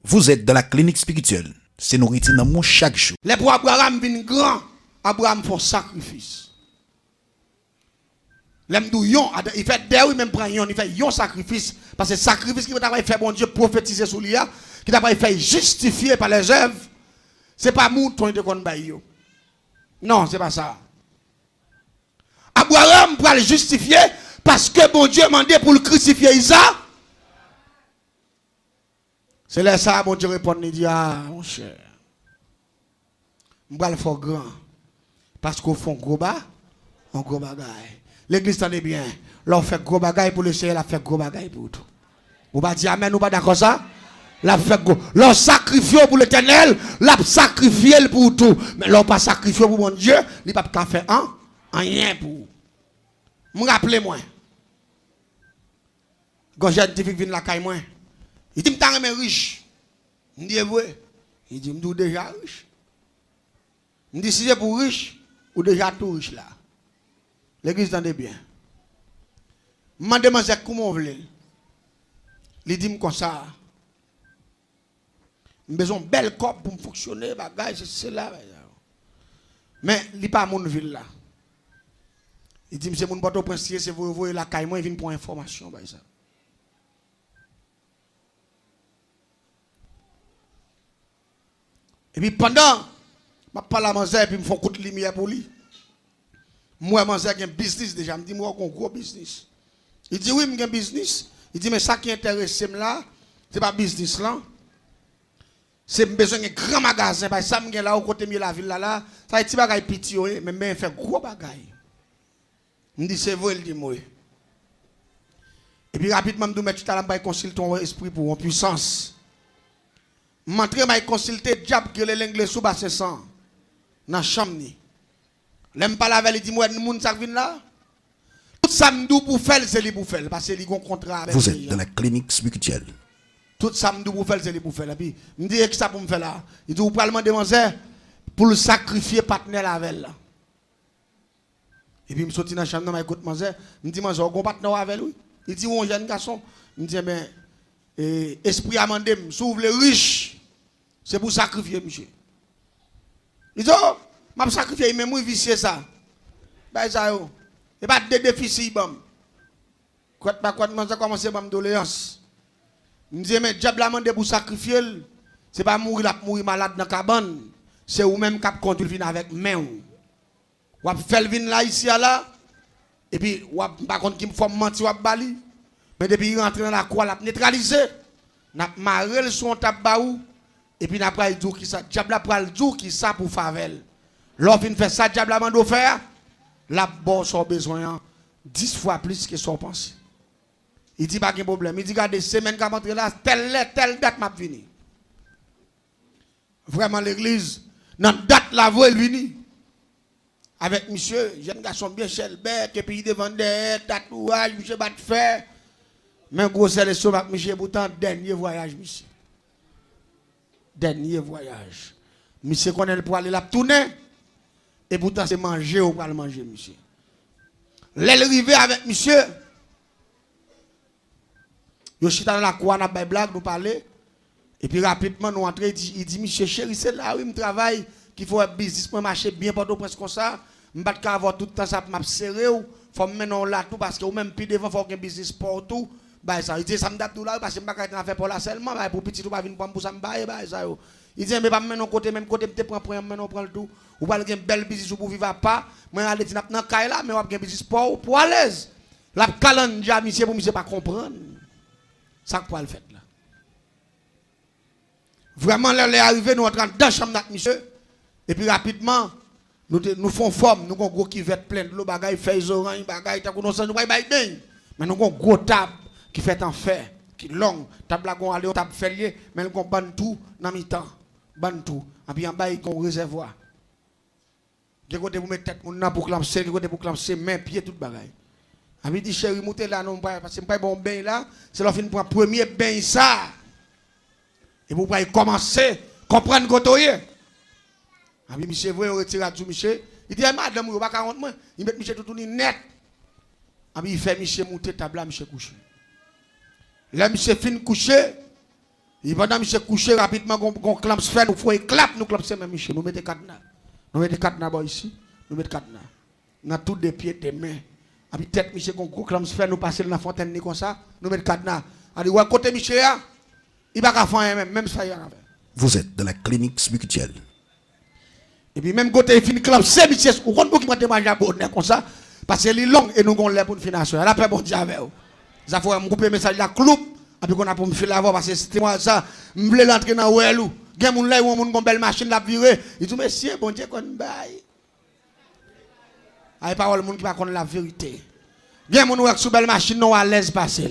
Vous êtes dans la clinique spirituelle. C'est nourriture dans mon chaque jour. Les pour Abraham viennent grand, Abraham fait sacrifice. L'aime d'où il fait des même prend il fait un sacrifice parce que sacrifice qui va faire bon Dieu prophétiser sur lui qui t'a fait justifier par les œuvres. C'est pas mouton de kon bay yo. Non, c'est pas ça. Abraham pour le justifier parce que bon Dieu m'a demandé pour le crucifier Isaac. C'est là ça bon Dieu répond il dit ah mon cher. M'bral faire grand parce qu'on fait gros bagaille. L'église tendez bien. L'on fait gros bagaille pour le Seigneur, la fait gros bagaille pour tout. Vous pas dire amen ou pas d'accord ça? La fait gros. L'on sacrifie pour l'Éternel, la sacrifier pour tout. Mais l'on pas sacrifier pour mon Dieu, il pas qu'à faire rien pour. Me rappelez moi. Quand j'ai une fille vient la caille moi. Il dit m'ta remè riche. Il dit vrai. Il dit m'dou déjà riche. Il dit si c'est pour riche ou déjà tout riche là. L'église tendez bien. M'a demandé comment on veut. Il dit comme ça. J'ai besoin de bel corps pour fonctionner, bagage, c'est là. Mais il n'est pas mon ville là. Il dit, c'est mon bateau princier, c'est vous voyez la caille, moi, il vient pour information. Ça. Et puis pendant, je parle à Manzé, et puis je me fais un coup de lumière pour lui. Moi, Manzé, j'ai un business déjà. Je me dis, moi, j'ai un gros business. Il dit, oui, j'ai un business. Il dit, mais ça qui intéresse là, ce n'est pas business là. C'est besoin d'un grand magasin. Parce que ça, je là, au côté de la ville là, ça, c'est un petit bagage, mais je fais gros bagage. Je me dis, c'est vrai, il dit, moi. Et puis rapidement, je me dis, tu as consulter ton esprit pour une puissance. Je vais consulter le diable qui est l'anglais sous basse sang. Dans la chambre. L'aime pas la veille, il dit, moi, moun ça vient là. Tout ça, me dit pour faire, c'est lui pour faire. Parce que il y a un contrat avec Vous êtes dans la clinique spirituelle. Tout ça, me dit pour faire, c'est lui pour faire. Et puis, me dit, qu'est-ce que ça pour me faire là? Il dit, vous pouvez me demander pour le sacrifier partenaire avec là. Et puis, je suis sorti dans la chambre, je écoute Manzé. Je me dis, Manzé, vous avez un partenaire avec lui? Il dit, oui, jeune garçon. Je me dis, mais, esprit a demandé, si vous voulez riche, c'est pour sacrifier, monsieur. Il dit, oh, je vais sacrifier, mais moi, vicier ça. Ben, ça, yo. Et pas de déficit, bon. Quand je commence à me doléance. Je me dis, mais diable a demandé pour sacrifier, c'est pas mourir malade dans la cabane. C'est vous-même qui conduit avec main. Ou fait le vin là, ici, là. Et puis, ou par contre, qui me fait mentir, ou bali. Mais depuis qu'il rentre dans la cour, il a neutralisé. Il a marré son tabac. Et puis, il a pris le jour qui ça. Diable a pris le jour qui ça pour favel. Lorsqu'il fait ça, diable a demandé faire. La bosse a besoin 10 fois plus que son pensée. Il dit pas de problème. Il dit, regardez, semaine qui a rentré là, telle date m'a venu. Vraiment, l'église, dans date là, vous elle venu. Avec monsieur, jeune garçon bien chelbec, et puis il vendait tatouage, monsieur bat de fer. Mais gros sélection avec monsieur, pourtant, dernier voyage, monsieur. Dernier voyage. Monsieur connaît pour aller la tourner. Et pourtant, c'est manger ou pas le manger, monsieur. L'arrivée avec monsieur. Yo chita dans la cour, on a des blagues, nous parler. Et puis rapidement, nous entrons, il dit, monsieur chéri, c'est là où il travaille, qu'il faut un business pour marcher bien pendant presque comme ça. Je ne peux pas avoir tout le temps ça pour m'abserrer. Il faut me mettre là tout parce que même plus devant, il faut un business pour tout. Il dit, ça me date tout là, parce que je ne peux pas faire pour là seulement, pour petit tout, pour ça me bailler. Il dit, mais pas me côté, même côté, je prends le tout. Ou pas un bel business pour vivre pas. Moi, je aller dans le cas là, mais on a un business pour à l'aise. La calendrier, monsieur, pour monsieur pas comprendre. Ça quoi le fait là. Vraiment, là, les arrivés, nous entrons dans la chambre de monsieur. Et puis rapidement, nous faisons forme, nous avons un gros qui va plein de l'eau, bagaille, feuilles oranges, bagaille, nous avons bien. Mais nous avons un gros table qui fait en fer, qui est long. Table là, on aller au table ferrier, mais nous avons ban tout dans mi-temps. Ban tout. Et puis en bas, il y a un réservoir. De côté pour mettre tête pour clamser, de côté pour clamser, main, pied, toute bagaille. Et puis il dit, chérie, montez là, non, parce que je ne pas bon bain là, c'est là fin pour un premier bain ça. Et vous pouvez commencer à comprendre côté. Ah oui, monsieur, vous retirez tout, monsieur. Il dit, madame, vous ne pouvez pas moi. Il met monsieur tout net. Ah oui, il fait monsieur monter table là, monsieur coucher. Là, monsieur fin coucher. Et pendant monsieur couché rapidement, on clamp fait, nous faut clap, nous clap c'est même monsieur, nous mettons cadenas. Nous mettons cadenas ici, nous mettons cadenas. Dans tous des pieds, des mains. Et puis tête monsieur, qu'on clamp fait, nous passer dans la fontaine comme ça, nous mettons cadenas. Alors, ouais, côté monsieur, il va pas faire même ça. Vous êtes dans la clinique spirituelle. Et puis même côté il finit clamp, c'est monsieur, on compte qui m'a démarré à bonheur comme ça, parce que c'est long et nous avons l'air pour une financer. La paix, bon Dieu avec vous. Ça faut me couper message la cloupe. Et puis qu'on a pour me faire la voix parce que c'était moi ça, je voulais l'entrer dans Ouelou. Il y a des gens là où on a une belle machine la virer. Il dit monsieur, bon Dieu, qu'on baille. Il n'y a pas de monde qui va connaître la vérité. Il y a des gens qui ont une belle machine à l'aise passer.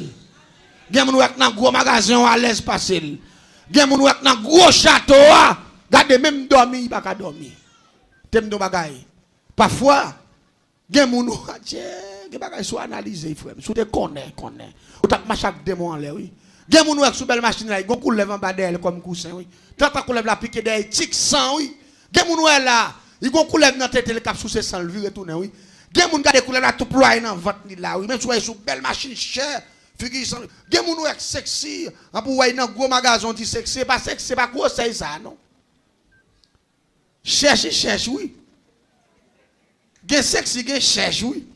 Il y a des gens qui ont un gros magasin à l'aise passer. Il y a des gens qui ont un gros château. Regardez, même dormir, il n'y a pas de dormir. T'aimes de bagaille. Parfois, il y a des gens qui sont analysés, frère. Si tu connais. Ou tu as chaque démon en l'air, oui. Il y a des gens qui ont une belle machine là, ils ont coulé en bas d'elle comme coussin, oui. Tant qu'on lève la pique d'elle, tic sang, oui. Il y a des gens qui là, ils ont coulé dans la tête, le cap sous ses sang, le virer tourner, oui. Il y a des gens qui ont coulé là, tout ployé dans le ventre là, oui. Même si vous avez une belle machine chère, figure, il y a des gens qui sont sexy, pour voir dans un gros magasin, on dit sexy, c'est pas gros, c'est ça, non. Cherche, oui. Il y a sexy, il y a cherche, oui.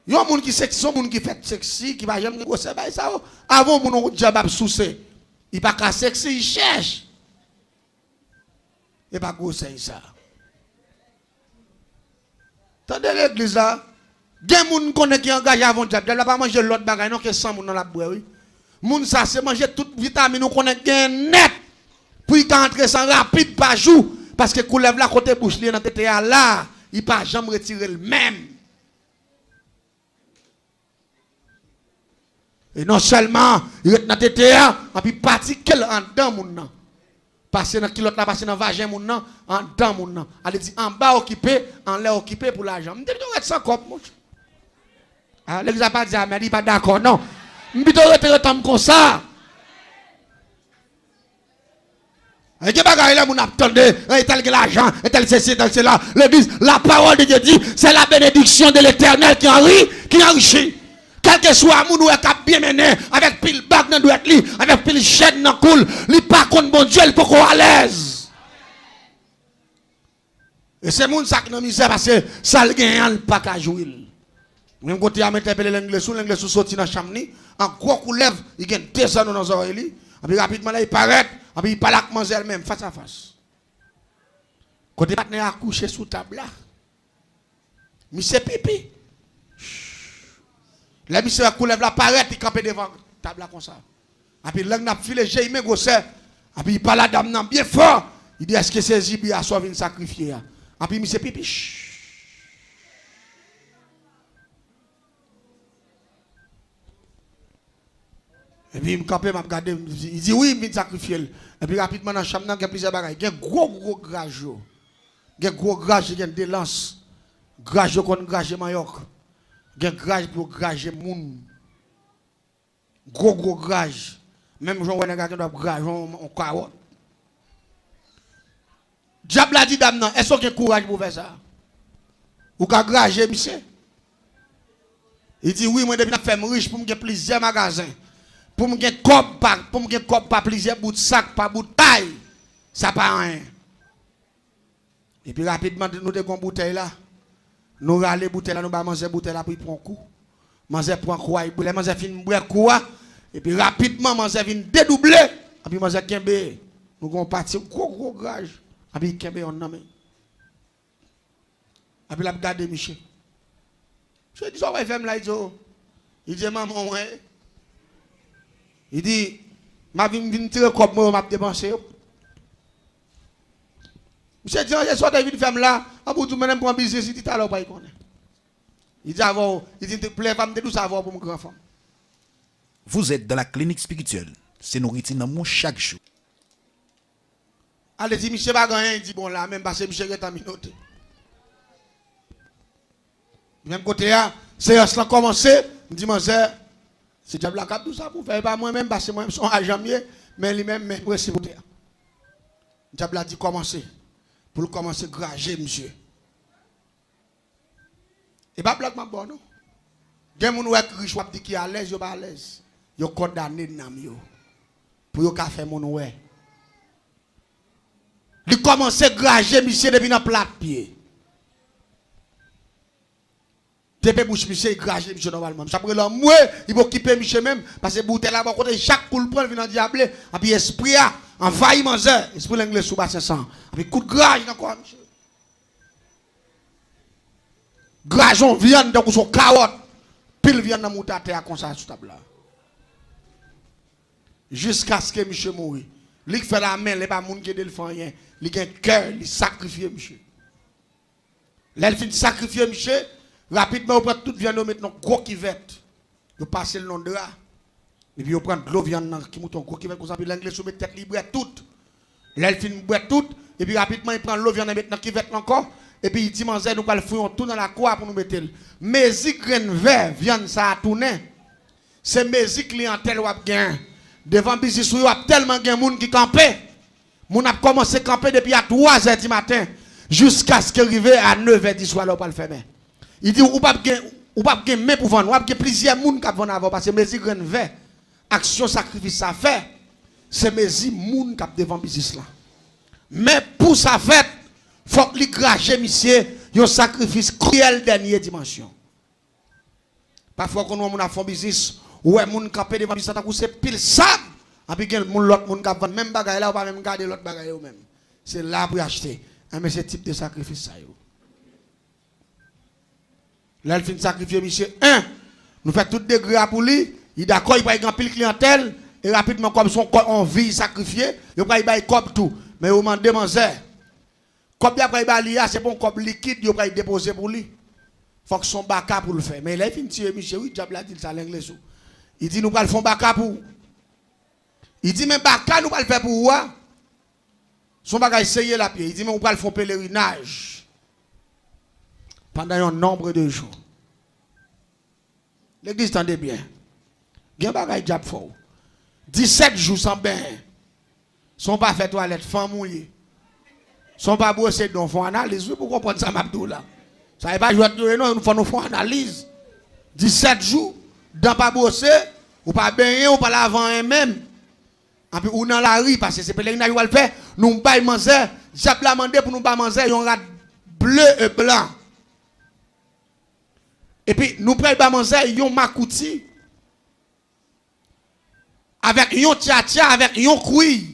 Il y a des gens qui sont sexy, des gens qui fait sexy, qui va jamais négocier ça. Avant, mon diable souci. Il pas qu'à sexy, il cherche. Il pas négocier ça. Tandis l'église là, des gens qui engagent avant diable, il pas manger l'autre bagaille non que 100 personnes dans la boue, oui. Moun ça c'est manger toute vitamine nous connaît bien net. Pour y entrer sans rapide par jour parce que coulève la côté bouche li dans tête là, il pas jamais retirer le même. Et non seulement, il est dans le TTA, et puis parti quel en dedans moun nan. Passer dans kilote là, passer dans vagin moun nan, en dedans moun nan. Elle dit en bas occupé, en l'air occupé pour l'argent. M'dit on reste sans cop moun. Ah, l'exa pas dit mais il pas d'accord non. M'dit on rete comme ça. Et que bagaille là moun attendez, et tel que l'argent, et tel ceci, tel cela. L'église, la parole de Dieu dit, c'est la bénédiction de l'Éternel qui enrichit. Quel que soit moun ou est bien mené, avec pile bague dans doit li, avec pile chaîne dans coule, li pas contre bon Dieu, il peut qu'on à l'aise. Et c'est moun ça qui n'a misère parce que ça le gagne pas qu'à jouer. Même côté à mettre l'anglais sous sorti dans chambre ni, en gros coup lève, il gagne 2 ans dans nos oreilles, et puis rapidement là il paraît, et puis il parle avec mademoiselle même face à face. Côté partenaire accouché sous table là. Monsieur pipi. La monsieur coulève la parette, il campe devant la table comme ça. Et puis là, il a filé, j'ai aimé gosser. Et puis il parle à la dame bien fort. Il dit, est-ce que c'est Zibi à sauver une sacrifier? Et puis monsieur pipi. Et puis il me campe, il m'a regardé, il dit, oui, il me sacrifier. Et puis rapidement dans la chambre, il y a plusieurs bagages. Il y a gros grage. Il y a gros grage, il y a des lances. Grage contre grage Mayoc. Il y a grage pour grage moun. Gros grage. Même Jean René qui doit grage on carotte. Diable a dit dame non, est-ce qu'il y a courage pour faire ça? Ou ka grage monsieur? Il dit oui, moi depuis faire riche pour me gagner plusieurs magasins. Pour me gagner cop pas plusieurs bouts de sac, pas bout de taille. Ça pas rien. Et puis rapidement nous devons bouteille là. Nous râler bouteille là, nous allons manger bouteille là pour prendre coup. Manger prend quoi, il manger fin boire quoi et puis rapidement manger vient dédoubler et puis manger kembe. Nous allons partir gros grage. Et puis kembe on nomme. Et puis la regarder Michel. Je dis ça va faire là il dit maman ouais. Il dit m'a vinn tirer comme moi m'a dépenser. Monsieur dit, je suis David femme là, à bout de même pour un business, il dit, alors pas y connaît. Il dit, avant, il dit, plaît, femme, de tout savoir pour mon grand femme. Vous êtes dans la clinique spirituelle. C'est nourriture dans mon chaque jour. Allez, dit, monsieur pas gagné, il dit, bon là, même parce que monsieur est en minoté. Même côté là, c'est cela commencé, il dit, monsieur, c'est diable la cap tout ça pour faire, pas moi-même, parce que moi-même, son agent mieux, mais lui-même, mais pour essayer de faire. Diable a dit, commencer. Pour commencer à grager, monsieur. Et pas blague ma bonne. Il y a des gens qui sont à l'aise, ils sont pas à l'aise. Ils sont condamnés dans yo. pour yo faire mon ouais. Il commence à grager monsieur depuis dans plat pied. Depuis bouche monsieur grager monsieur normalement. Ça prend l'homme il faut quitter monsieur même parce que bouteille là côté chaque coup le prend vient diable et puis esprit a envahi manzeur, esprit l'anglais sous bas 500. Et puis coup de grage encore monsieur. Grajon viande dans son carotte, pile viande dans moutarde comme ça sur table là. Jusqu'à ce que monsieur mourit. Lui fait la main, les pas moun qui le fait rien. Il a un cœur, il sacrifie monsieur. Là il finit sacrifier monsieur, rapidement on prend toute viande maintenant gros kivette. Vous passez le nom de là. Et puis on prend de l'eau viande qui mouton gros kivette comme ça puis l'anglais soumet tête libre toute. Là il finit boire toute et puis rapidement il prend l'eau viande maintenant kivette encore. Et puis il dit manzer nous pas le fouillon tout dans la cour pour nous mettre. Mézi grain vert viande ça a tourné. C'est mézi clientèle ou a gain. Devant business ou a tellement gain monde qui campait. Moun a commencé à camper depuis à 3h du matin jusqu'à ce qu'il arrive à 9h du soir là pas le faire. Il dit ou pas gain mais pour vendre, ou pas plusieurs monde qui vendre avant parce que mézi grain vert action sacrifice ça fait. C'est mézi monde qui devant business là. Mais pour ça fait faut que les grager, monsieur, un sacrifice cruel dernière dimension. Parfois, quand on a fait business, ou est moun campé devant business, c'est pile sable. Et puis, l'autre moun qui vend même bagaille là, ou pas même garder l'autre bagaille ou même. C'est là pour acheter. Mais c'est type de sacrifice ça. Là, il finit de sacrifier, monsieur. Nous faisons tout degré pour lui. Il est d'accord, il va y avoir pile clientèle. Et rapidement, comme son envie sacrifier, il va y avoir tout. Mais il m'a demandé. Comme il y a c'est bon comme liquide, il va déposer pour lui. Il faut que son baka pour le faire. Mais là, il finit de tuer monsieur, oui, diable a dit ça l'anglais. Il dit nous pas le faire baka pour. Il dit mais baka nous pas le faire pour quoi? Son bagage essayé la pied. Il dit mais nous pas le faire pèlerinage. Pendant un nombre de jours. L'église tendez bien. Il y a un bagage diable fort. 17 jours sans bain. Son pas fait toilette, femme mouillée. Son pas brosser donc font analyse pour comprendre ça m'abdou là. Ça n'est pas jouer non, nous faisons analyse. 17 jours dans pas brosser, ou pas baigner, ou pas laver même. Et puis ou dans la rue parce que c'est pèlerinage ou le faire, nous pas manger, j'ai pas demandé pour nous pas manger un rat bleu et blanc. Et puis nous pas manger un makouti avec un tia avec un couille.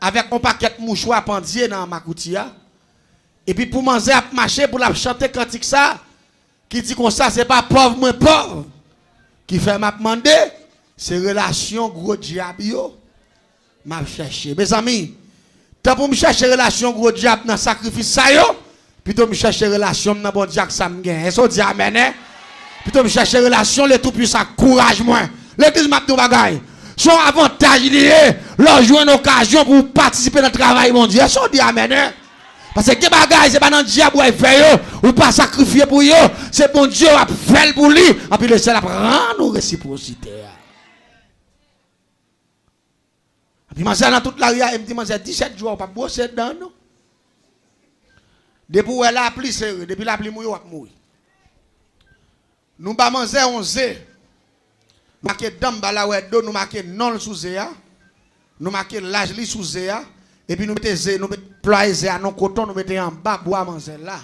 Avec un paquet de mouchoirs pendier dans ma coutia. Et puis pour manger à marcher pour la chanter cantique ça qui dit comme ça c'est pas pauvre moins pauvre qui fait m'a demander c'est relation gros diable yo m'a chercher mes amis tant pour me chercher relation gros diable dans sacrifice ça yo plutôt me chercher relation dans bon diable ça me gagne est-ce dit amen plutôt me chercher relation le tout puissant courage moins l'église m'a dit bagaille son avantage lié, leur jouer une occasion pour participer dans le travail mondial. Son dit amen. Parce que les bagages, c'est pas dans le diable qui fait, ou pas sacrifier pour eux, c'est bon Dieu qui fait pour lui. Et puis le ciel prend nos réciprocité. Et puis, je dans toute la rue, il me dit, 17 jours, pas bosser dedans, non? Depuis elle a appelé sérieux, depuis la appelé mouille, on mourir. Nous pas manger 11. Marqué dame bala ouais do nous marqué non sous zéa nous marqué l'âge li sous zéa et puis nous mettez zé nous mettez ployer zéa non coton nous mettez en bas bois manger là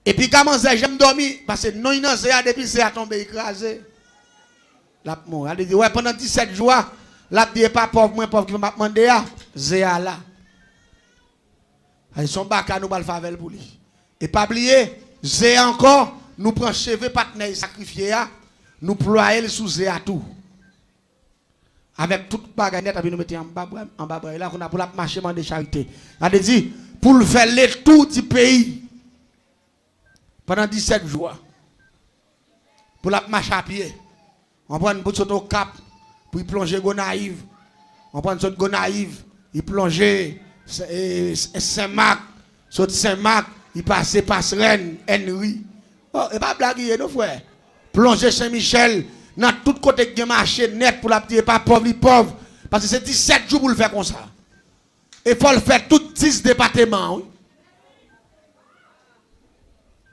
et puis quand manger j'aime dormir parce que non non zéa depuis zéa tombé écrasé la mort elle dit ouais pendant 17 jours la dit pas pauvre moins pauvre qui m'a demandé à zéa là ils sont baka nous pas faveur pour lui et pas oublier zéa encore nous prend cheveux partenaire sacrifié à nous ployer sous à tout. Avec toute bagarre net, nous mettons en bas, là, on a pour la marcher de charité. On a dit, pour le faire le tour du pays, pendant 17 jours, pour la marcher à pied, on prend une bouteille au cap, pour y plonger Gonaïve, on prend une sorte Gonaïve, il plonge Saint-Marc, saute Saint-Marc, il passe Passerelle, Henry. Oh, et pas blaguer, nos frères. Plonger Saint-Michel, dans tout côté qui marché net pour la petite pas pauvre, parce que c'est 17 jours pour le faire comme ça. Il faut le faire tous 10 départements. Oui.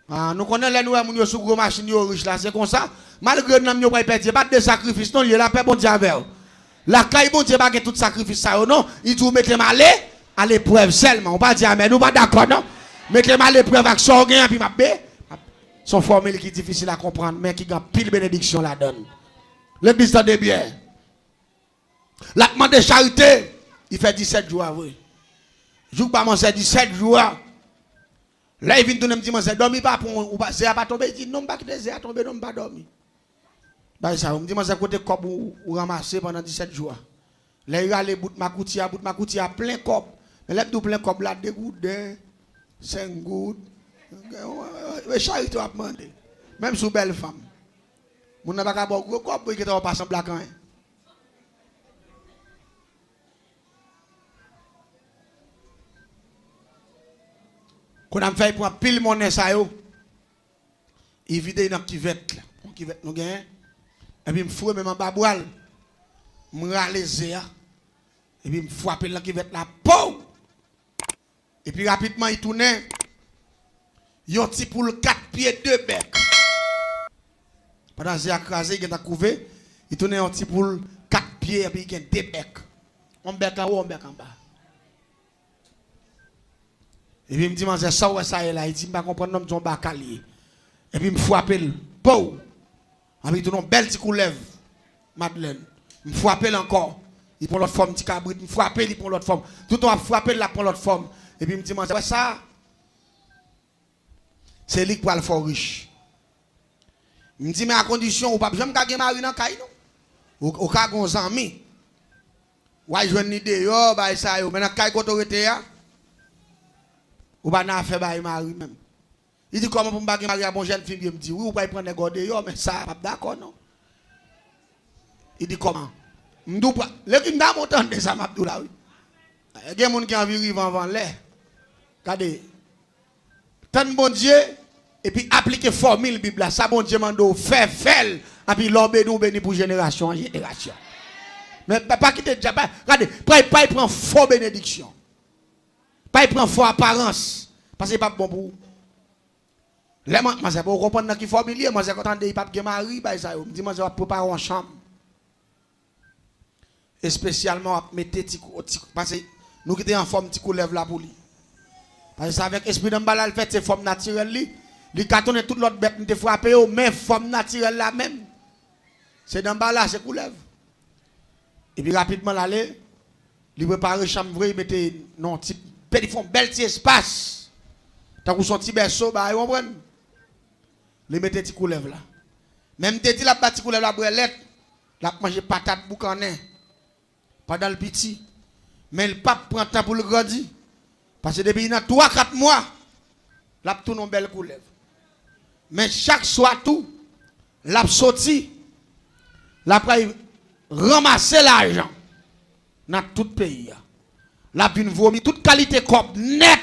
Ah, nous connaissons les nouveaux gens sur gros machines riches là, c'est comme ça. Malgré que nous n'avons pas perdu, pas de sacrifice, non, il y a la paix bon Dieu avec. La caille bon Dieu pas tout sacrifice ça non, il dit mettez-moi à l'épreuve seulement. On pas dire amen, nous pas d'accord non. Mettez-moi à l'épreuve avec son gain puis m'a son formule qui est difficile à comprendre mais qui a pile bénédiction la donne. L'église de bien. La demande de charité, il fait 17 jours oui. Jour pas manger 17 jours. Là il vient donner me dit manger dormi pas pour ou pas c'est pas tomber, il dit non pas quitter c'est tomber non pas dormir. Bah ça, on me dit moi c'est côté cop ou ramasser pendant 17 jours. Là il aller bout ma coutia plein cop. Mais là tout plein cop là 2 gouttes, 5 gouttes. Charité a demandé. Même sous belle femme. Mon n'a pas qu'à boire gros cop qui est pas en black hein. Quand on fait pour pile monnaie ça yo. Il vide dans cuvette là. Cuvette nous gagne. Et puis, je me fous même en bas boile. Je me râle et puis, je me frappe là qui va être la peau. Et puis, rapidement, il tourne. Il y a un petit poule 4 pieds 2 becs. Pendant que j'ai écrasé, il a couvé. Il tourne un petit poule 4 pieds et puis il y a 2 becs. Un bec en haut, un bec en bas. Et puis, il me dit, ça ou ça est là. Il dit, je ne comprends pas, je ne pas calier. Et puis, il me frappe le peau. Avec tout un bel petit coup lève, Madeleine. Je me frappe encore. Il prend l'autre forme, petit cabrit. Je me frappe, il prend l'autre forme. Tout le temps, je frappe, il prend l'autre forme. Et puis, il me dit, ouais, ça, c'est lui qui va le faire riche. Il me dit, mais à condition, ou pas, je ne vais pas marier dans le caille, non? Au cas où on s'en mis. Ouais, je vais une idée, yo, bah, ça, yo. Mais dans le caille, quand on était là, ou pas, n'a fait, bah, il marie même. Il dit comment pour me marier à mon jeune fille, il me dit oui, ou pas il prend des gars de mais ça, pas d'accord non. Il dit comment? Je dis pas, les qui m'ont entendu ça, m'abdou là oui. Il y a des gens qui ont envie de vivre avant l'air. Regardez, tant bon Dieu, et puis appliquer formule Bible là, ça bon Dieu m'a dit faire, et puis l'homme nous béni pour génération en génération. Mais pas quitter déjà, regardez, pas il prend faux bénédiction. Pas il prend faux apparence, parce que c'est pas bon pour vous. Les moi c'est pour comprendre qui familier moi c'est quand on dit pas de mari bah ça me dit moi je vais préparer en chambre et spécialement mettre parce que nous qui en forme petit lève la pour lui parce que avec esprit d'emballage il fait c'est forme naturelle lui cartonne toute l'autre bête te frapper mais forme naturelle la même c'est d'emballage c'est coulève et puis rapidement l'aller lui préparer chambre vrai il mettait non petit bel petit espace tant que son petit berceau bah vous comprenez. Les mettez petit coulève là. Même te dit la petit coulève la brelette, la manger patate boucanin. Pas dans le petit. Mais le pape prend temps pour le grandir. Parce que depuis 3-4 mois, la tourne une belle coulève. Mais chaque soir tout, la sorti, la ramasser l'argent dans tout le pays. La vient vomir toute qualité cop net.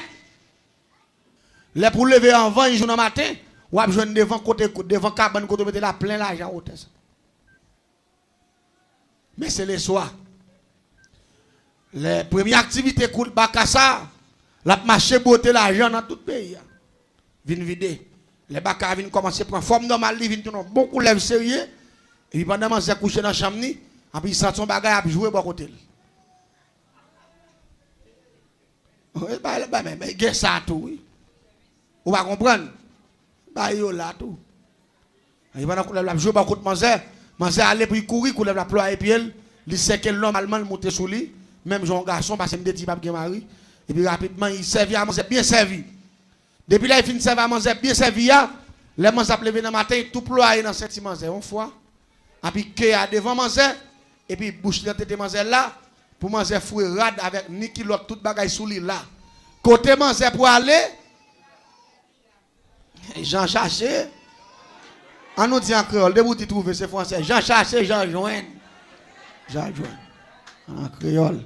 Les pour lever en vent, ils jouent dans le matin. Ou à joindre devant côté devant cabane côté mettre là plein l'argent au test. Mais c'est le soir. Les premières activités cool bakassa, la marché beauté l'argent dans tout le pays. Vinn vider. Les bakka viennent commencer à prendre forme normale, ils viennent tout beaucoup lève sérieux et puis pendant que c'est couché dans la chambre ni, et puis il sent son bagage à jouer bon côté. Oui, mais il ça tout oui. Vous va comprendre. Bah yo là tout. Il va la jouer beaucoup de manger aller pour courir couler la ploie et puis il sait que normalement il monter sous lui même jeune garçon parce que me dit pas que mari et puis rapidement il servi à manger bien servi. Depuis là il finit servir à manger bien servi là, les manger à lever dans matin tout ploie dans cette manger une fois. Et puis que a devant manger et puis bouche de tête manger là pour manger fruit rad avec ni kilo toute bagaille sous lui là. Côté manger pour aller Jean cherché. On nous dit en créole, dès que vous trouvez c'est français. Jean cherché, Jean joint. Jean joint. En créole.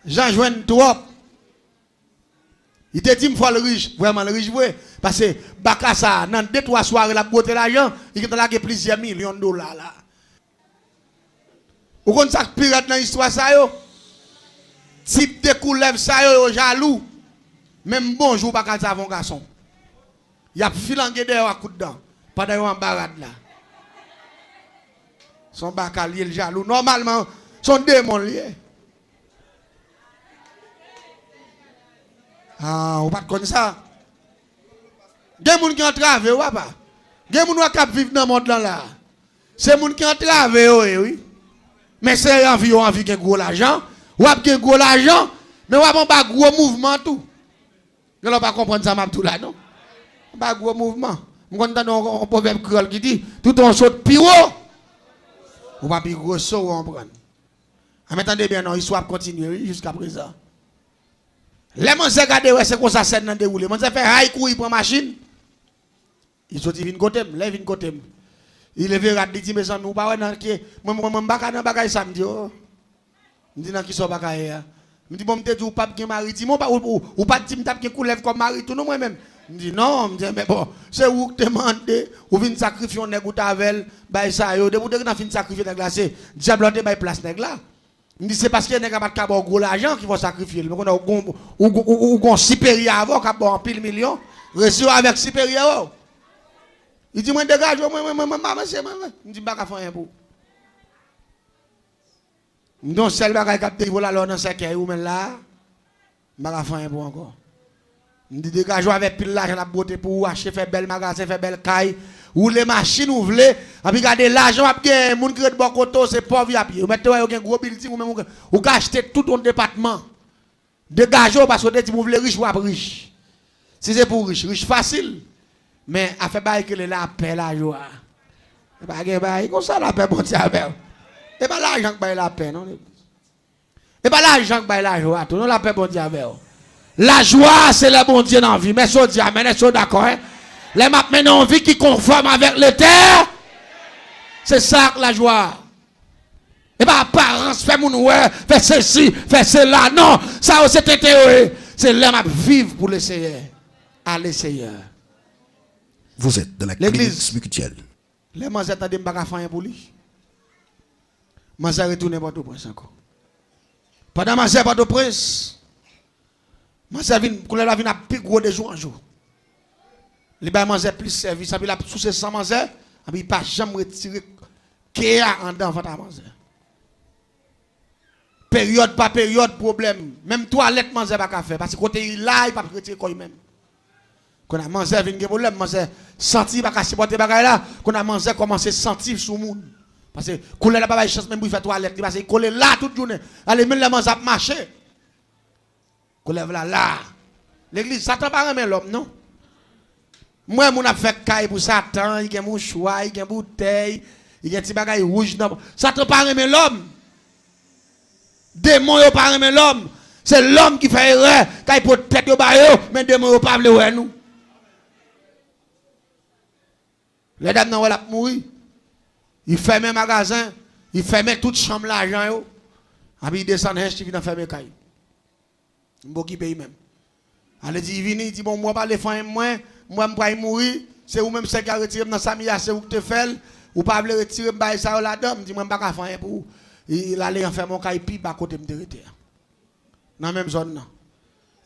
Jean joint trop. Il te dit, il faut le riche. Vraiment le riche, oui. Parce que Bakassa, dans 2-3 soirées, la beauté l'argent, il a gagné plusieurs millions de dollars là. Vous connaissez ça pirate dans l'histoire ça yo? Type de coulève ça yo jaloux. Même bonjour, pas qu'à savon garçon. Il y a filangué dehors à coup de dents. Pas d'ailleurs en barade là. Son bacalier le jaloux. Normalement, son démon lié. Ah, on pas connaître ça. Des gens qui ont travaillé, ou pas? Des gens qui vivent dans le monde là. C'est des gens qui ont travaillé, oui. Mais c'est envie de gros l'argent. Ou de gros l'argent, mais ou pas gros mouvement tout. Vous ne pas comprendre ça, tout là, non? Pas gros mouvement. Je comprends un proverbe créole qui dit tout on saute piro. Ou pas plus gros saut, on prend. Attendez bien, non, l'histoire continue jusqu'à présent. Les gens regardent, ouais, c'est comme ça, c'est dans déroulé. Les gens fait haïkou, il prend machine. Il sortit vin côté, là vin côté. Il est venu il dit mes amis, ou pas dans qui moi baka dans bagay samedi. Me dit dans qui sont bagay. Me dit bon me dit ou pas gen mari, dit mon pas ou pas dit me t'a gen coulève comme mari tout non moi même. Me dit non, me dit mais bon, c'est où que demandé ou vinn sacrifier on nèg ou tavel, bay ça yo, de ou de fin sacrifier nèg là c'est diable te bay place nèg là. Me dit c'est parce que nèg a pas de gros l'argent qui vont sacrifier. Mais on ou supérieur avant qui a bon pile million, reçu avec supérieur. Il dit, moi, dégage, moi, monsieur, je dis, pas faire un pour. Donc, celle qui a été volé dans ce cas, ou même là, je ne vais pas faire un pour encore. Je dis, dégage, avec pile l'argent, la beauté pour acheter, faire bel magasin, faire belle caille, ou les machines, ou voulez, et puis regardez l'argent, il y a des gens qui ont de bon côté, c'est pauvre à pied. Vous mettez un gros building, ou achetez tout ton département. Dégagez, parce que vous voulez riche ou pas riche. Si c'est pour riche, riche facile. Mais à faire bail que la paix, la joie. Et pas que bail comme ça la paix bon Dieu avec. Et pas l'argent que bail la paix non. Et pas l'argent que bail la joie tout non la paix bon Dieu avec. La joie c'est le bon Dieu dans la vie. Mais so Dieu amen, est-ce d'accord hein? Les m'a maintenant en vie qui conforme avec le terre. C'est ça la joie. Et pas apparence fait mon ouais, fait ceci, fait cela non, ça c'est théorie. C'est l'homme à vivre pour le Seigneur. Allez Seigneur. Vous êtes dans la clinique spirituelle. Les gens attendent de me faire pour lui. Je vais retourner à Port-au-Prince encore. Pendant que je vais à Port-au-Prince, je vais à plus gros de jour en jour. Les gens mangent plus service, puis la sous sans manger, et puis pas jamais retirer Kéa en dedans avant manger. Période par période, problème. Même toilette manger pas faire parce que côté là, il pas retirer quoi même. Qu'on a mangé avec un problème, mangé senti pas casser porter bagay là, qu'on a mangé commencer sentir sous monde. Parce que coller là pas chance même pour faire toilette, parce que coller là toute journée. Allez même le manger à marcher. Coller là. L'église Satan pas remet l'homme non. Moi mon a fait caille pour Satan, il y a mon choix, il y a bouteille, il y a petit bagay rouge non. Satan pas remet l'homme. Démon yo pas remet l'homme. C'est l'homme qui fait erreur, quand il peut tête yo ba yo, mais démon yo pas vle nous. Les dames n'ont pas mourir. Il ferme un magasin, il ferme toute chambre l'argent. Et puis il descend, il vient fermer caille. Il ne peut payer même. Elle dit, il dit, bon, moi, pas les femmes, moi, je vais mourir. C'est vous même qui a retiré dans sa c'est vous qui te faites. Ou pas le retirer, ça la dame. Il dit, moi, je ne vais pas faire pour vous. Il allait faire mon caille, puis il va côté me retirer. Dans la même zone.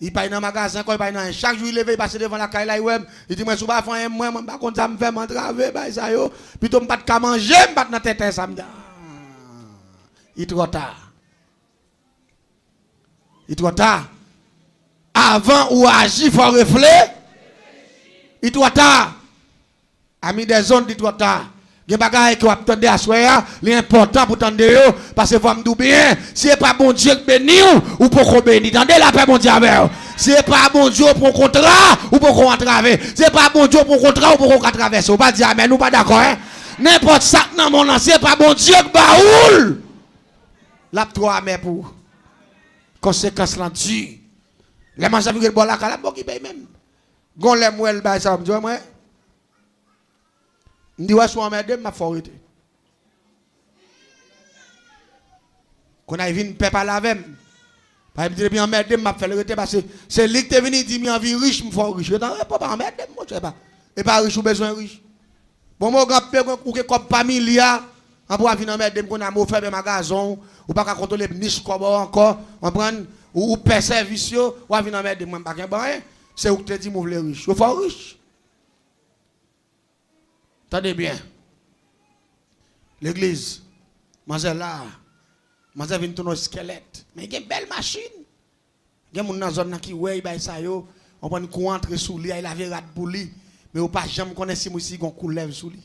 Il paye dans le magasin, quand il paye dans chaque jour, il lève, il passe devant la caille là, il dit, moi, je ne vais pas faire moi, je ne vais pas faire m'entraver, ça yo. Puis, je ne vais pas manger, je ne vais pas dans tête, ça me dit. Il est trop tard. Il est trop tard. Avant ou agir, il faut réfléchir. Il est trop tard. Ami des zones, il est trop tard. Il y a des choses qui attendent à soi, l'important pour tendre parce que vous me dites bien, si ce n'est pas bon Dieu qui bénit ou pour qu'on bénisse, tendez la paix, bon Dieu avec vous. Si ce n'est pas bon Dieu pour un contrat ou pour qu'on entrave, si ce n'est pas bon Dieu pour un contrat ou pour qu'on traverse, vous ne pas dire amen, nous pas d'accord, hein? N'importe ça dans mon nom, ce n'est pas bon Dieu qui baoule. La 3 mai pour conséquence là-dessus. Les gens qui ont la calabre qui paye même. Gon les mouelles, ça me dit, moi. Je dis, ouais, soit m'aider, m'a forité. Quand on a vu une peuple à la veine, par exemple, je m'aider, m'a fait le rete parce que c'est lui qui est venu dire, mais envie riche, me faut riche. Je dis, pas m'aider, moi, je sais pas. Et pas riche ou besoin riche. Bon, moi, grand-père, ou que comme famille, on peut venir m'aider, qu'on a fait des magasins, ou pas qu'à contrôler niche comme encore, on prend, ou paie service, ou à venir m'aider, moi, pas qu'un bon, c'est où que tu dis, moi, je veux riche. Je veux riche. Attendez bien. L'église, Manger là, manger vient tourner squelette. Mais il y a une belle machine. Il y a des gens qui ouais, ça yo, on prend coup entre sous lui, il a verrat pour lui, mais on pas jamais connaître si moi si gon coulève sous lui.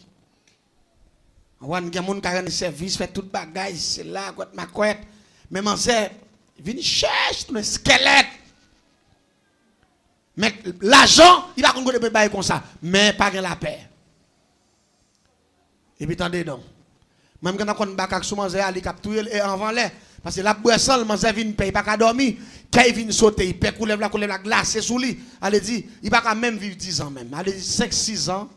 On il y a des gens qui ont service, fait tout bagage, c'est là quand ma couette. Mais manger vient chercher le squelette. Mais l'argent, il va qu'on peut bailler comme ça, mais pas la paix. Et puis attendez donc. Même quand on a un sous manger ali capturer et avant l'air parce que la boisson manger vient paye pas qu'à dormir, quand il vient sauter, il peut couler la glace sous lui. Elle dit, il pas quand même vivre 10 ans même. Elle dit 5 6 ans.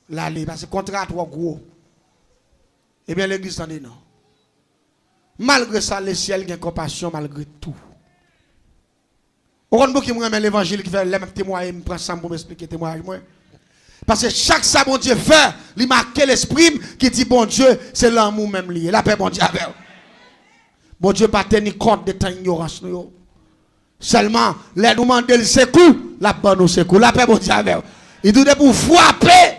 Là parce que contrat trop gros. Eh bien l'église t'en dit non. Malgré ça le ciel a compassion malgré tout. On beaucoup qui me remet l'évangile qui fait les mêmes témoignages, me prend ça pour m'expliquer témoignage moi. Parce que chaque ça bon Dieu fait, il marque l'esprit qui dit bon Dieu, c'est l'amour même lié. La paix bon Dieu avec. Bon Dieu pas tenir compte de ta ignorance nous. Seulement les nous demander le secours, la bonne nous secours. La paix bon Dieu avec. Il doit pour frapper.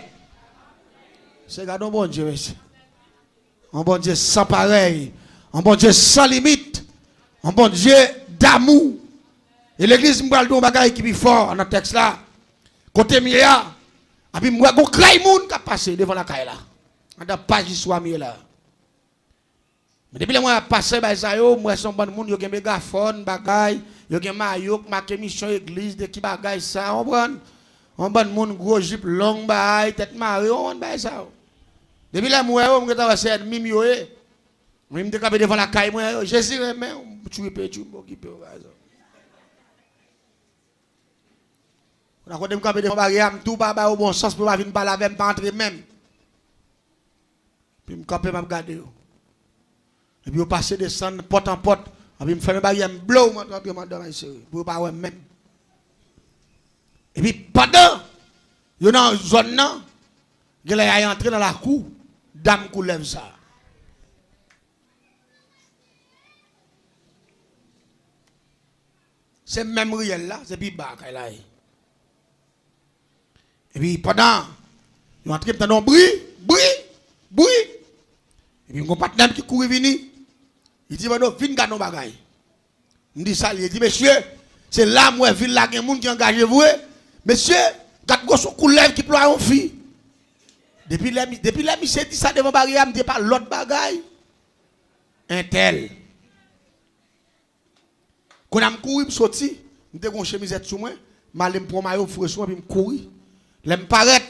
C'est gardons bon Dieu ici. Un bon Dieu sans pareil, un bon Dieu sans limite, un bon Dieu d'amour. Et l'église me parle d'un bagage qui est fort dans le texte là. Côté Mia, et puis moi, je crains moun qui a passé devant la caille là. On a pas d'histoire là. Mais depuis que moi passé bah ça yo, moi son bon monde, yo gen mégaphone, bagay, yo gen maillot, marqué mission église de qui bagay ça, on prend. On bon monde gros jupe long bagay, tête marée, on bagay ça. Depuis là moi on t'a passé mimi yo e. Moi me décapé devant la caille moi, Jésus mais tu peux tu m'occuper bagay ça. On a côté me camper devant barrière, tout pas au bon sens pour pas venir parler avec pas entrer même. Puis me camper m'a regarder. Et puis on passe descendre porte en porte, et puis me fermer barrière, me blow moi dans ici pour pas ouais même. Et puis pendant yo dans zone là, il est entré dans la cour, dame coulève ça. C'est même réel là, c'est puis bas là. Et puis pendant, ils ont entré dans un bruit. Et puis mon partenaire qui court venir, il dit, viens garder nos bagailles. Il dit ça, il dit, monsieur, c'est là, moi, ville là, il y a des gens qui engagent vous. Monsieur, quand vous avez coulève qui ploie en fille. Depuis là, monsieur dit ça devant barrière, il ne dit pas l'autre bagaille. Un tel. Quand je couru, je sorti, je suis une chemisette sur moi, je prends ma maillot, je suis courir. Je me paraît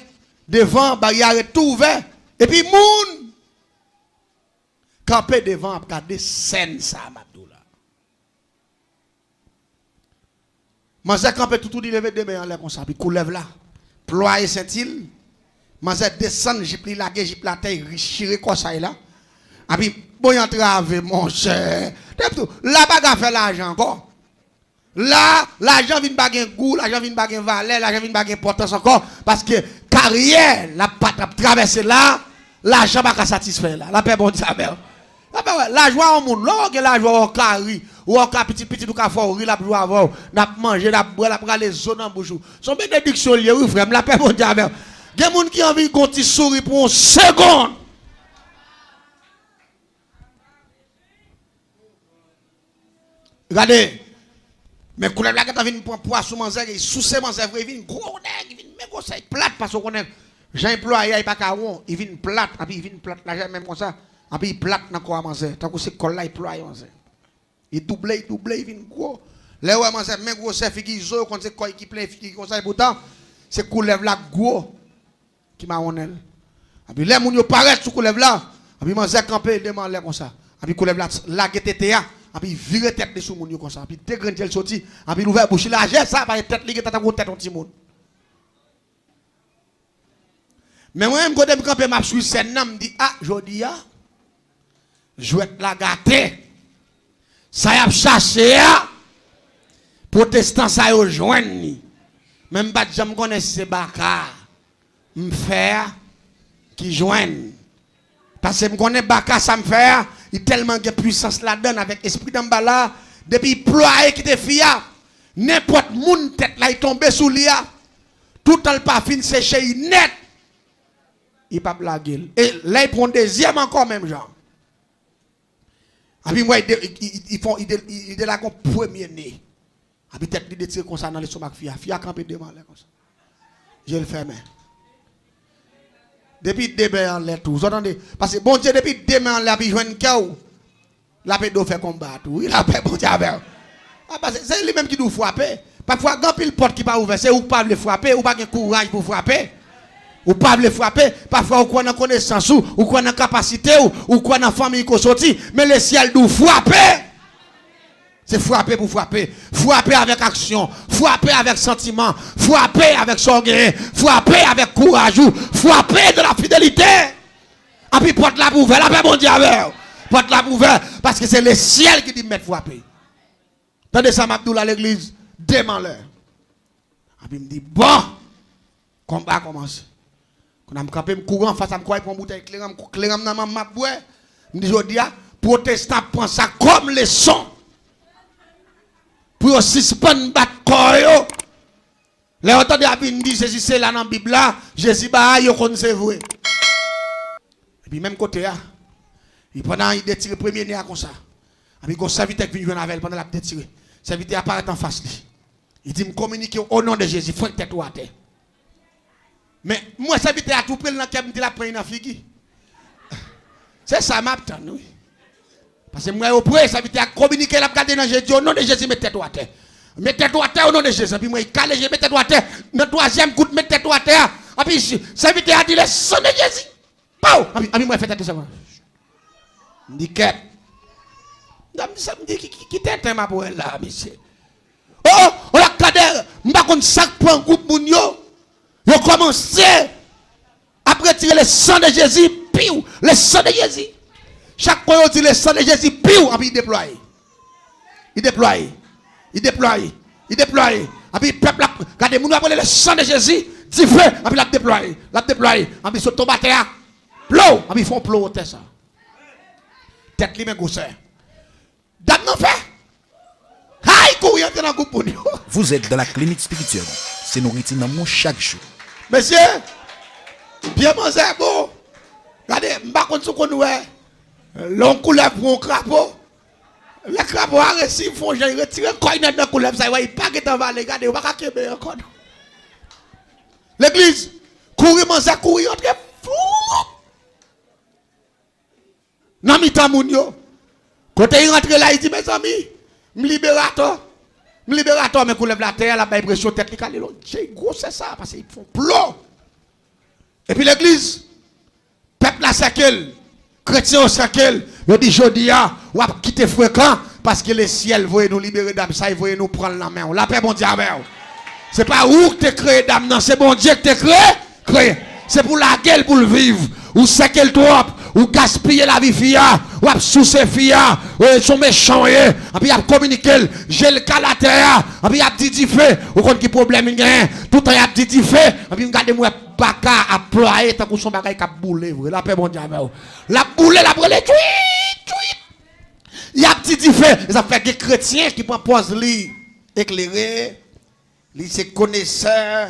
devant, barrière tout ouvert. Et puis, moun, campé devant, regarder scène ça, Mabdoula. Manzé campé tout il levé demain en l'air comme ça, puis coulève là. Ployer Saint-Il. Manzé descend, j'ai pris la gueule, j'ai pris la terre, richiré comme ça là. Et puis, bon, y entrave, mon cher. La bagarre fait l'argent encore. Là, l'argent vient baguer goût, l'argent vient baguer valeur, l'argent vient baguer importance encore. Parce que carrière, la patte traverser là, l'argent va pas satisfaire là. La paix bon Dieu. La joie au monde, là, la joie au carré, ou au petit, ou au fort, la joie avant, n'a manger, n'a boire, n'a prendre les zones en bouche. Son bénédiction liée, oui, frère, la paix bon Dieu. Il y a des gens qui ont envie de continuer sourire pour une seconde. Regardez. Mais quand la gâte vient pour poisson manger, il sous ses manger, il vient gros nèg, il vient mégo ça plate parce qu'on est Jean employé il pas caron, il vient plate, et puis il vient plate là même comme ça, et puis il plate dans quoi manger, tant que c'est col là il employé manger. Il double, il vient gros. Là où manger même gros c'est figi zo quand c'est quoi qui plein figi comme ça et pourtant c'est coulève là gros qui m'a honnel. Et puis les moun yo paraît sous coulève là, et puis manger camper demande là comme ça. Et puis coulève là la GTTA. Et puis virer tête de sous moun comme ça, puis dégrandir le sorti, et puis l'ouvert bouche là, j'ai ça par tête ligue tête en tête petit monde. Mais moi même quand me camper m'a suivre scène me dit ah jodi a jouet la gâté. Ça y a cherché a protestant ça yo joindre. Même pas jamais connais c'est Bakar. Me faire qui joigne. Parce que me connais Bakar ça me fait il tellement de puissance là-dedans avec esprit d'emballa depuis ployer qui te fia n'importe moun tête là il tombe sous lia tout le pas fin séché net il pas blaguer. Et là, il prend deuxième encore, même genre. Et puis, moi, il est là comme premier né. Et puis, tête, il tire comme ça dans les somacs, fille a campé devant là, comme ça. Je le ferme. Depuis demain en l'air, tout. Vous entendez? Parce que bon Dieu, depuis demain en l'air, il joue un chaos. La paix doit faire combattre. Il a fait bon Dieu avec. C'est lui-même qui doit frapper. Parfois, quand il porte qui pas ouvert, c'est ou pas le frapper, ou pas de courage pour frapper. Ou pas le frapper. Parfois, ou quoi dans connaissance, ou quoi dans capacité, ou quoi dans famille qu'on sorti. Mais le ciel doit frapper. C'est frapper pour frapper. Frapper avec action. Frapper avec sentiment. Frapper avec sorgueil. Frapper avec courage. Frapper de la fidélité. Et puis porte la ouverte. La paix bon Dieu avec. Porte la ouverte. Parce que c'est le ciel qui dit mettre frapper. Tandis ça m'abdoul à l'église. Demain l'heure. Et puis il me dit bon. Combat commence. Quand je campé, je cours en face à me croire pour une bouteille clairam dans ma boue. Je dis, je dis, protestant prend ça comme leçon. Pour suspendre battre corps. Les autres de dit Jésus c'est là dans la Bible là, Jésus bah yo connaît c'est vrai. Et puis même côté là, il pendant il détire premier nez comme ça. Et puis go serviteur qui vient jouer avec pendant la détire. Serviteur apparaît en face lui. Il dit me communiquer au nom de Jésus, faut tête ou à terre. Mais moi serviteur a tout pris dans me dit la prendre dans figue. C'est ça m'attend oui. Parce que moi, au premier, ça veut dire communiquer la garder dans Jésus. Au nom de Jésus, mettez-toi à terre. Mettez-toi à terre au nom de Jésus. Puis moi, il calme, mettez-toi à terre. Dans le troisième coup, mettez-toi à terre. Et puis, ça veut dire le sang de Jésus. Pau! Et puis, moi, faites attention. Je dis, qu'est-ce? Ça me dit, qui t'éteint ma poêle là, monsieur? Oh, on a cadé, je ne sais pas sac pour un groupe de gens. Ils ont commencé à retirer le sang de Jésus. Piou! Le sang de Jésus. Chaque fois on dit le sang de Jésus, piou, et puis il déploie. Il déploie. Il déploie. Il déploie. Et puis le peuple, regardez, nous avons le sang de Jésus, dit feu, et puis la déploie. La déploie. Et puis sur tombe à terre, plou, et puis ils font plou au tête ça. Tête li men gousset. Dame non fait. Aïe, courir dans le groupe pour nous. Vous êtes dans la clinique spirituelle. C'est nourriture dans mon chaque jour. Monsieur, bien manger bon. Regardez, je ne sais pas si vous avez l'on couleur pour un crapaud. Les crapauds a reçu, ils font retirer le dans la couleur. Ça va, il pas que t'en vas, regardez, il va pas qu'il encore. L'église, courir, manger, courir, entre fou. Non, mais t'as moun yo. Quand il rentre là, il dit, mes amis, me libérateur, mais qu'on lève la terre, la pression tête, c'est gros, c'est ça, parce qu'ils font plomb. Et puis l'église, peuple la sekel, chrétien au sekel, il dit, Jodia, ou a quitté fréquent, parce que le ciel veut nous libérer d'âme, ça, il veut nous prendre la main. La paix, bon Dieu, c'est pas où que tu créé d'âme, non, c'est bon Dieu que tu créé. C'est pour la gueule, pour le vivre. Ou sekel trop, ou gaspiller la vie fia, ou ap sous ses fia, ou sont méchants, et puis ap communiquer, j'ai le calater, et puis ap dit fait, ou quand qui problème il y a, tout le temps ap dit fait, et puis regardez-moi, baka a ployé, tant que son bagay qui a boulé, la paix bon Dieu, la boulé, la brûlé, il y a dit fait, ça fait des chrétiens qui prennent pause li, éclairé, li c'est connaisseur,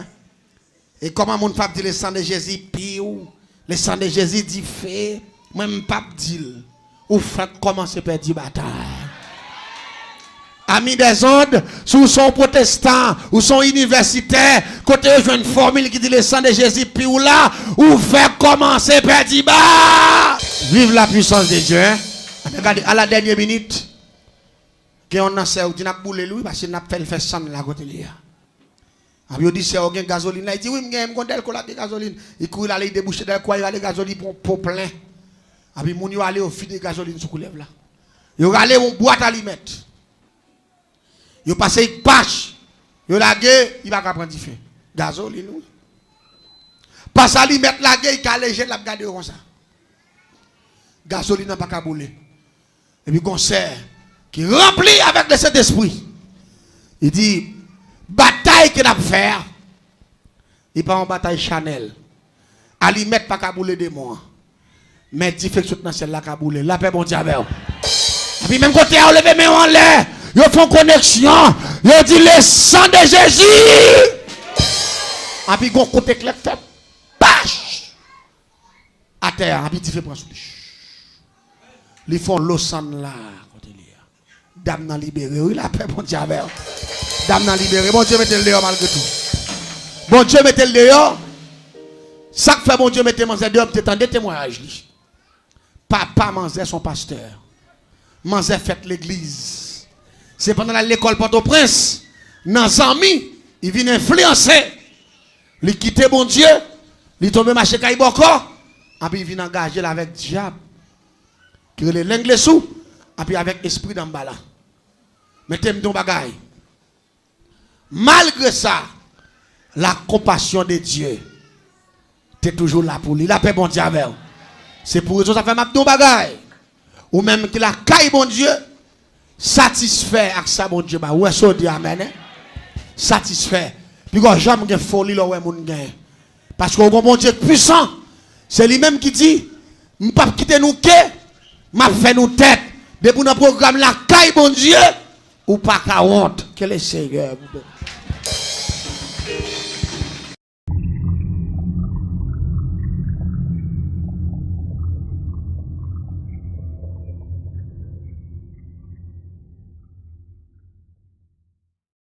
et comment mon pape dit le sang de Jésus, piou, le sang de Jésus dit fait, même pape dit, ou fait commencer par dire bataille. Amis des ondes, sous son protestant, ou son universitaire, côté je une formule qui dit le sang de Jésus, puis ou là, ou fait commencer par dire bah. Vive la puissance de Dieu. Hein? Regardez, à la dernière minute, qu'on a fait, on a boulé lui, parce qu'il n'a pas fait sang la côté là. Il dit, c'est un gasoline. Il dit, oui, je vais gasoline. Il court là, il débouche dans le coin, il va aller gasoline pour plein. Et puis, il va aller au fil de gasoline sur le là. Il va aller en boîte à mettre. Il va passer une pâche. Il va laguer, il va prendre du feu. Gasoline, oui. Passe à lui mettre la gueule, il va alléger, il va garder comme ça. Gasoline n'a pas qu'à bouler. Et puis, concert qui rempli avec de cet esprit. Il dit, bataille que nous faire, il pas en bataille Chanel. À lui mettre pas kabouler de moi. Mais difficulté dans celle-là kabouler. La paix bon Dieu. Et puis même côté à lever mes en l'air, ils font connexion. Ils disent le sang de Jésus. Et puis gon côté clair fait bâche. à terre, et puis tu fais prendre sous lui. Ils font l'osan là. Dame n'a libéré, oui, la paix, bon Dieu, avec. Dame n'a libéré, bon Dieu, mettez le dehors malgré tout. Bon Dieu, mettez le dehors. Ça que fait bon Dieu, mettez Manzé dehors, peut-être des témoignages. Papa Manzé, son pasteur. Manzé fait l'église. C'est pendant l'école Port-au-Prince, dans Zami, il vient influencer. Il quitte bon Dieu, il tombe marché Kaiboko, et puis il vient engager avec diable. Qui est l'anglais sous, et puis avec esprit d'en bas là. Mettez-moi ton bagaille. Malgré ça, la compassion de Dieu, tu es toujours là pour lui. La paix, bon Dieu, avec. C'est pour ça que ça fait ma ton bagaille. Ou même que la caille, bon Dieu, satisfait avec ça, bon Dieu. Ouais, ça dit amen. Satisfait. Puis quand jamais de folie, là, ouais, mon gars. Parce que bon Dieu puissant, c'est lui-même qui dit, je ne pas quitter nous, m'a fait nous tête. Depuis notre programme, la caille, bon Dieu, ou pas qu'à honte. Quel est le Seigneur?